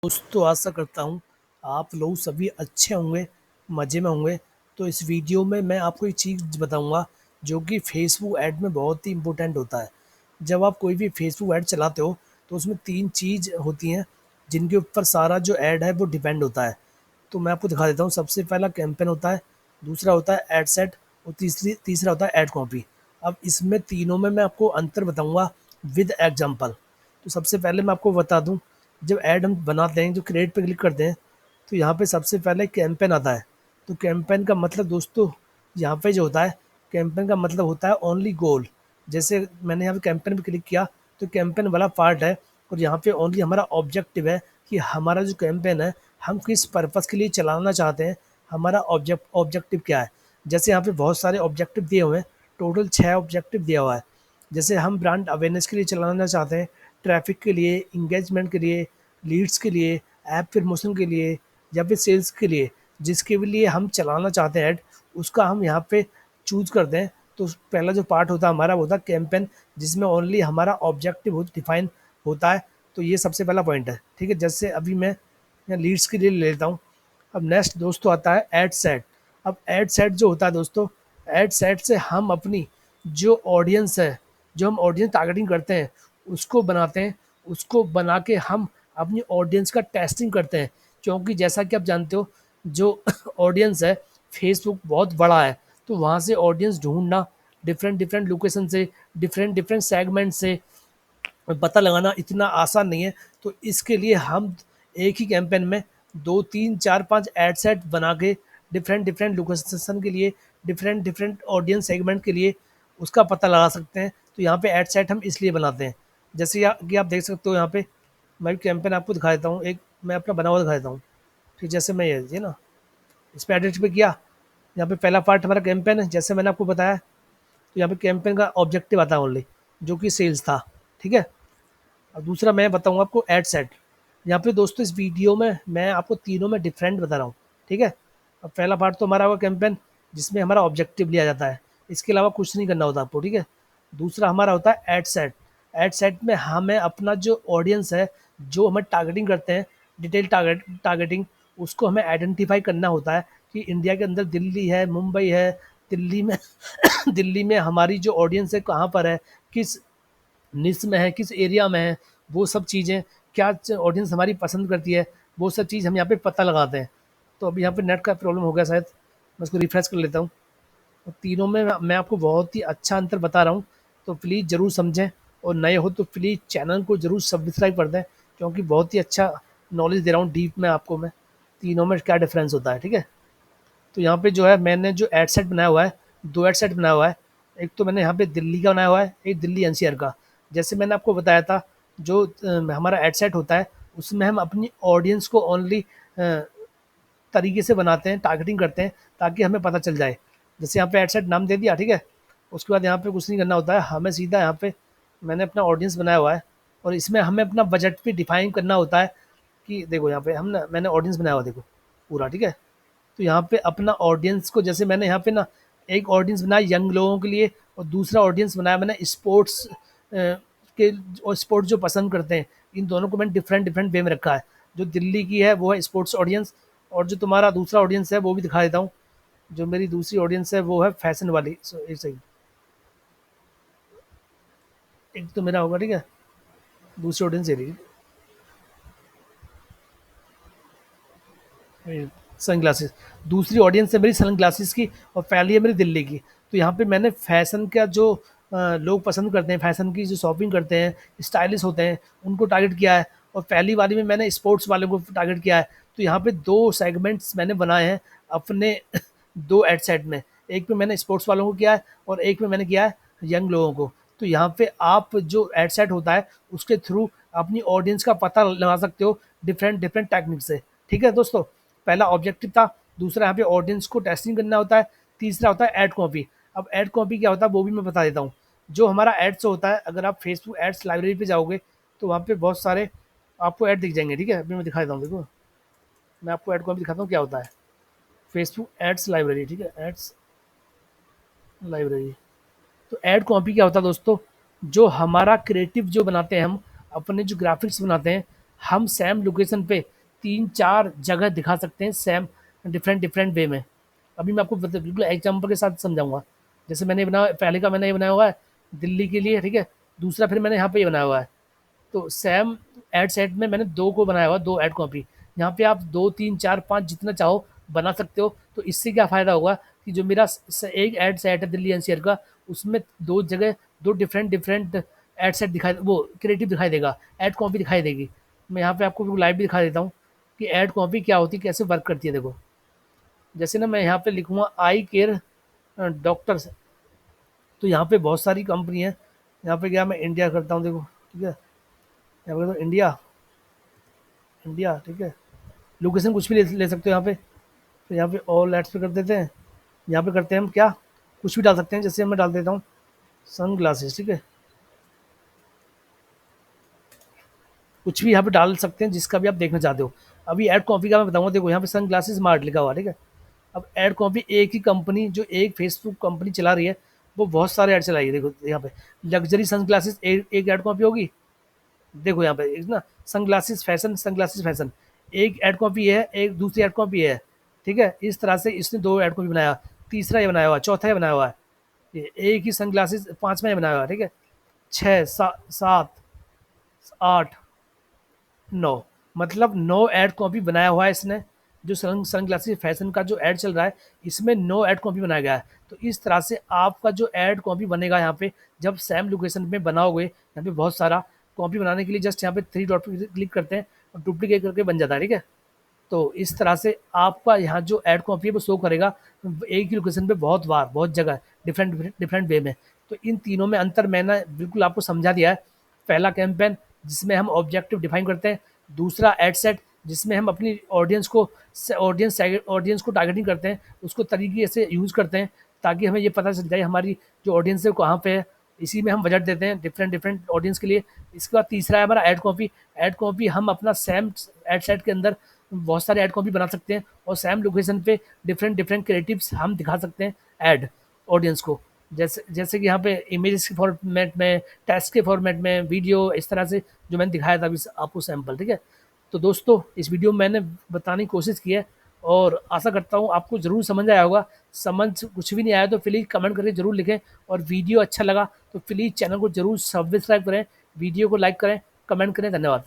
दोस्तों आशा करता हूँ आप लोग सभी अच्छे होंगे, मज़े में होंगे। तो इस वीडियो में मैं आपको एक चीज़ बताऊँगा जो कि फेसबुक ऐड में बहुत ही इम्पोर्टेंट होता है। जब आप कोई भी फेसबुक ऐड चलाते हो तो उसमें 3 चीज़ होती हैं जिनके ऊपर सारा जो ऐड है वो डिपेंड होता है। तो मैं आपको दिखा देता हूँ। सबसे पहला कैंपेन होता है, दूसरा होता है एड सेट और तीसरा होता है एड कॉपी। अब इसमें तीनों में मैं आपको अंतर बताऊँगा विद एग्जांपल। तो सबसे पहले मैं आपको बता दूँ, जब ऐड हम बनाते हैं, जो क्रिएट पे क्लिक करते हैं, तो यहाँ पे सबसे पहले कैंपेन आता है। तो कैंपेन का मतलब दोस्तों यहाँ पे जो होता है, कैंपेन का मतलब होता है ओनली गोल। जैसे मैंने यहाँ पे कैंपेन पे क्लिक किया तो कैंपेन वाला पार्ट है और यहाँ पे ओनली हमारा ऑब्जेक्टिव है कि हमारा जो कैंपेन है हम किस पर्पज़ के लिए चलाना चाहते हैं, हमारा ऑब्जेक्टिव क्या है। जैसे यहाँ पे बहुत सारे ऑब्जेक्टिव दिए हुए हैं, टोटल 6 ऑब्जेक्टिव दिया हुआ है। जैसे हम ब्रांड अवेयरनेस के लिए चलाना चाहते हैं, ट्रैफिक के लिए, इंगेजमेंट के लिए, लीड्स के लिए, ऐप प्रमोशन के लिए या फिर सेल्स के लिए, जिसके भी लिए हम चलाना चाहते हैं ऐड, उसका हम यहाँ पे चूज़ करते हैं। तो पहला जो पार्ट होता है हमारा वो होता है कैंपेन, जिसमें ओनली हमारा ऑब्जेक्टिव डिफाइन होता है। तो ये सबसे पहला पॉइंट है, ठीक है। जैसे अभी मैं यहाँ लीड्स के लिए ले लेता हूँ। अब नेक्स्ट दोस्तों आता है एड सेट। अब एड सेट जो होता है दोस्तों, एड सेट से हम अपनी जो ऑडियंस है, जो हम ऑडियंस टारगेटिंग करते हैं, उसको बनाते हैं। उसको बना के हम अपनी ऑडियंस का टेस्टिंग करते हैं, क्योंकि जैसा कि आप जानते हो जो ऑडियंस है, फेसबुक बहुत बड़ा है, तो वहाँ से ऑडियंस ढूंढना डिफरेंट डिफरेंट लोकेशन से, डिफरेंट डिफरेंट सेगमेंट से पता लगाना इतना आसान नहीं है। तो इसके लिए हम एक ही कैंपेन में 2 3 4 5 एड सेट बना के डिफरेंट डिफरेंट लोकेशन के लिए, डिफरेंट डिफरेंट ऑडियंस सेगमेंट के लिए उसका पता लगा सकते हैं। तो यहाँ पे एड सेट हम इसलिए बनाते हैं। जैसे कि आप देख सकते हो यहाँ पे मैं कैंपेन आपको दिखा देता हूँ, एक मैं अपना बना हुआ दिखा देता हूँ। ठीक, जैसे मैं ये ना इस पर एडिट पे किया, यहाँ पे पहला पार्ट हमारा कैंपेन है जैसे मैंने आपको बताया। तो यहाँ पे कैंपेन का ऑब्जेक्टिव आता है ओनली, जो कि सेल्स था, ठीक है। और दूसरा मैं बताऊंगा आपको एड सेट। यहाँ पे दोस्तों इस वीडियो में मैं आपको तीनों में डिफरेंट बता रहा हूँ, ठीक है। अब पहला पार्ट तो हमारा होगा कैंपेन, जिसमें हमारा ऑब्जेक्टिव लिया जाता है, इसके अलावा कुछ नहीं करना होता आपको, ठीक है। दूसरा हमारा होता है एड सेट। एड सेट में हमें अपना जो ऑडियंस है, जो हमें टारगेटिंग करते हैं, डिटेल टारगेटिंग, उसको हमें आइडेंटिफाई करना होता है कि इंडिया के अंदर दिल्ली है, मुंबई है, दिल्ली में दिल्ली में हमारी जो ऑडियंस है कहाँ पर है, किस निश में है, किस एरिया में है, वो सब चीज़ें क्या ऑडियंस हमारी पसंद करती है, वो सब चीज़ हम यहाँ पे पता लगाते हैं। तो अभी यहाँ पे नेट का प्रॉब्लम हो गया शायद, मैं इसको रिफ्रेश कर लेता हूँ। तो तीनों में मैं आपको बहुत ही अच्छा अंतर बता रहा हूँ, तो प्लीज़ ज़रूर समझें। और नए हो तो प्लीज़ चैनल को ज़रूर सब्सक्राइब कर दें, क्योंकि बहुत ही अच्छा नॉलेज दे रहा हूँ डीप में आपको मैं, तीनों में क्या डिफरेंस होता है, ठीक है। तो यहाँ पे जो है मैंने जो एड सेट बनाया हुआ है, 2 एड सेट बनाया हुआ है। एक तो मैंने यहाँ पे दिल्ली का बनाया हुआ है, एक दिल्ली एनसीआर का। जैसे मैंने आपको बताया था, जो हमारा एड सेट होता है उसमें हम अपनी ऑडियंस को ओनली तरीके से बनाते हैं, टारगेटिंग करते हैं, ताकि हमें पता चल जाए। जैसे यहाँ पे एड सेट नाम दे दिया, ठीक है। उसके बाद यहाँ पे कुछ नहीं करना होता है, हमें सीधा यहाँ पे मैंने अपना ऑडियंस बनाया हुआ है और इसमें हमें अपना बजट भी डिफाइन करना होता है कि देखो यहाँ पे हम ना मैंने ऑडियंस बनाया हुआ देखो पूरा, ठीक है। तो यहाँ पे अपना ऑडियंस को, जैसे मैंने यहाँ पे ना एक ऑडियंस बनाया यंग लोगों के लिए और दूसरा ऑडियंस बनाया मैंने स्पोर्ट्स के, और स्पोर्ट्स जो पसंद करते हैं, इन दोनों को मैंने डिफरेंट डिफरेंट वे में रखा है। जो दिल्ली की है वो है स्पोर्ट्स ऑडियंस, और जो तुम्हारा दूसरा ऑडियंस है वो भी दिखा देता हूँ। जो मेरी दूसरी ऑडियंस है वो है फैशन वाली। एक सही, एक तो मेरा होगा, ठीक है, दूसरी ऑडियंस ये रही सन ग्लासेस। दूसरी ऑडियंस है मेरी सन ग्लासेस की और पहली है मेरी दिल्ली की। तो यहाँ पे मैंने फैशन का जो लोग पसंद करते हैं, फैशन की जो शॉपिंग करते हैं, स्टाइलिश होते हैं, उनको टारगेट किया है। और पहली वाली में मैंने स्पोर्ट्स वालों को टारगेट किया है। तो यहाँ पे 2 सेगमेंट्स मैंने बनाए हैं अपने 2 एड सेट में। एक में मैंने स्पोर्ट्स वालों को किया है और एक में मैंने किया है यंग लोगों को। तो यहाँ पे आप जो एड सेट होता है उसके थ्रू अपनी ऑडियंस का पता लगा सकते हो डिफरेंट डिफरेंट टेक्निक से, ठीक है दोस्तों। पहला ऑब्जेक्टिव था, दूसरा यहाँ पे ऑडियंस को टेस्टिंग करना होता है, तीसरा होता है एड कॉपी। अब एड कॉपी क्या होता है वो भी मैं बता देता हूँ। जो हमारा एड्स होता है, अगर आप फेसबुक एड्स लाइब्रेरी पे जाओगे तो वहाँ पे बहुत सारे आपको ऐड दिख जाएंगे, ठीक है। अभी मैं दिखा देता हूँ, देखो मैं आपको एड कॉपी दिखाता हूँ क्या होता है। फेसबुक एड्स लाइब्रेरी, ठीक है, एड्स लाइब्रेरी। तो ऐड कॉपी क्या होता है दोस्तों, जो हमारा क्रिएटिव जो बनाते हैं हम, अपने जो ग्राफिक्स बनाते हैं, हम सेम लोकेशन पे 3-4 जगह दिखा सकते हैं सेम डिफरेंट डिफरेंट वे में। अभी मैं आपको बिल्कुल एग्जांपल के साथ समझाऊँगा। जैसे मैंने बनाया, पहले का मैंने ये बनाया हुआ है दिल्ली के लिए, ठीक है? दूसरा फिर मैंने यहाँ पे ये बनाया हुआ है। तो सेम एड सेट में मैंने 2 को बनाया हुआ, 2 एड कॉपी। यहाँ पे आप 2, 3, 4, 5 जितना चाहो बना सकते हो। तो इससे क्या फ़ायदा होगा कि जो मेरा एक एड सेट है दिल्ली एनसीआर का, उसमें 2 जगह 2 डिफरेंट डिफरेंट एड सेट दिखाई, वो क्रिएटिव दिखाई देगा, एड कॉपी दिखाई देगी। मैं यहाँ पे आपको लाइव भी दिखा देता हूँ कि एड कॉपी क्या होती है, कैसे वर्क करती है। देखो, जैसे ना मैं यहाँ पे लिखूँगा आई केयर डॉक्टर्स, तो यहाँ पे बहुत सारी कंपनी है। यहाँ पे क्या मैं इंडिया करता हूँ, देखो, ठीक है? यहाँ पे तो इंडिया, इंडिया, ठीक है? लोकेशन कुछ भी ले सकते हो यहाँ पे। तो यहाँ पे ऑल एड्स पे कर देते हैं। यहाँ पे करते हैं हम क्या, कुछ भी डाल सकते हैं। जैसे मैं डाल देता हूँ सन ग्लासेस, ठीक है? कुछ भी यहाँ पे डाल सकते हैं जिसका भी आप देखना चाहते हो। अभी एड कॉपी का मैं बताऊँगा। देखो यहाँ पे सन ग्लासेस मार्ट लिखा हुआ है, ठीक है? अब एड कॉपी एक ही कंपनी, जो एक फेसबुक कंपनी चला रही है, वो बहुत सारे ऐड चलाई है। देखो यहाँ पे लग्जरी सन ग्लासेस एक ऐड कॉपी होगी। देखो यहाँ पे एक ना सनग्लासेस फैशन, सनग्लासेस फैशन, एक ऐड कॉपी है, एक दूसरी ऐड कॉपी है, ठीक है? इस तरह से इसने 2 ऐड कॉपी बनाया, तीसरा ये बनाया हुआ है, चौथा ये बनाया हुआ है। ये एक ही सनग्लासेस, पाँचवा ये बनाया हुआ है, ठीक है? 6, 7, 8, 9, मतलब 9 ऐड कॉपी बनाया हुआ है इसने। जो सनग्लासेस फैशन का जो ऐड चल रहा है, इसमें 9 ऐड कॉपी बनाया गया है। तो इस तरह से आपका जो ऐड कॉपी बनेगा यहाँ पे, जब सेम लोकेशन में बनाओगे, यहाँ पे बहुत सारा कॉपी बनाने के लिए जस्ट यहाँ पे 3 डॉट पे क्लिक करते हैं और डुप्लीकेट करके बन जाता है, ठीक है? तो इस तरह से आपका यहाँ जो ऐड कॉपी है वो शो करेगा एक ही लोकेशन पे बहुत बार, बहुत जगह, डिफरेंट डिफरेंट वे में। तो इन तीनों में अंतर मैंने बिल्कुल आपको समझा दिया है। पहला कैंपेन जिसमें हम ऑब्जेक्टिव डिफाइन करते हैं, दूसरा एड सेट जिसमें हम अपनी ऑडियंस को टारगेटिंग करते हैं, उसको तरीके से यूज़ करते हैं ताकि हमें ये पता चल जाए हमारी जो ऑडियंस है वो कहाँ पे है। इसी में हम बजट देते हैं डिफरेंट डिफरेंट ऑडियंस के लिए। इसके बाद तीसरा है हमारा ऐड कॉपी। ऐड कॉपी हम अपना सेम एड सेट के अंदर बहुत सारे ऐड कॉपी बना सकते हैं और सेम लोकेशन पे डिफरेंट डिफरेंट क्रिएटिव्स हम दिखा सकते हैं ऐड ऑडियंस को। जैसे जैसे कि यहाँ पे इमेजेस के फॉर्मेट में, टेक्स्ट के फॉर्मेट में, वीडियो, इस तरह से जो मैंने दिखाया था अभी आपको सैम्पल, ठीक है? तो दोस्तों इस वीडियो में मैंने बताने की कोशिश की है और आशा करता हूँ आपको ज़रूर समझ आया होगा। समझ कुछ भी नहीं आया तो प्लीज़ कमेंट करके ज़रूर लिखें, और वीडियो अच्छा लगा तो प्लीज़ चैनल को ज़रूर सब्सक्राइब करें, वीडियो को लाइक करें, कमेंट करें। धन्यवाद।